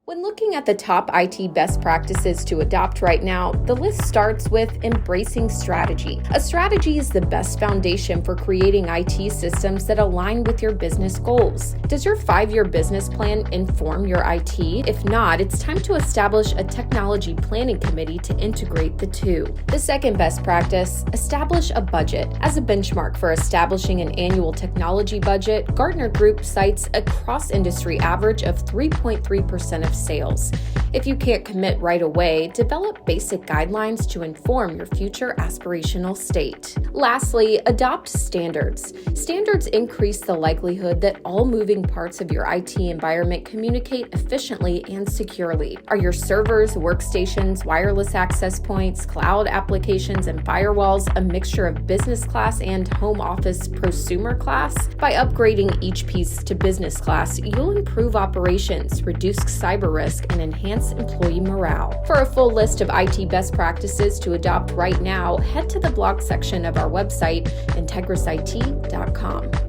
When looking at the top IT best practices to adopt right now, the list starts with embracing strategy. A strategy is the best foundation for creating IT systems that align with your business goals. Does your 5-year business plan inform your IT? If not, it's time to establish a technology planning committee to integrate the two. The second best practice, establish a budget. As a benchmark for establishing an annual technology budget, Gartner Group cites a cross-industry average of 3.3% of sales. If you can't commit right away, develop basic guidelines to inform your future aspirational state. Lastly, adopt standards. Standards increase the likelihood that all moving parts of your IT environment communicate efficiently and securely. Are your servers, workstations, wireless access points, cloud applications, and firewalls a mixture of business class and home office prosumer class? By upgrading each piece to business class, you'll improve operations, reduce cyber risk, and enhance employee morale. For a full list of IT best practices to adopt right now, head to the blog section of our website, integrisit.com.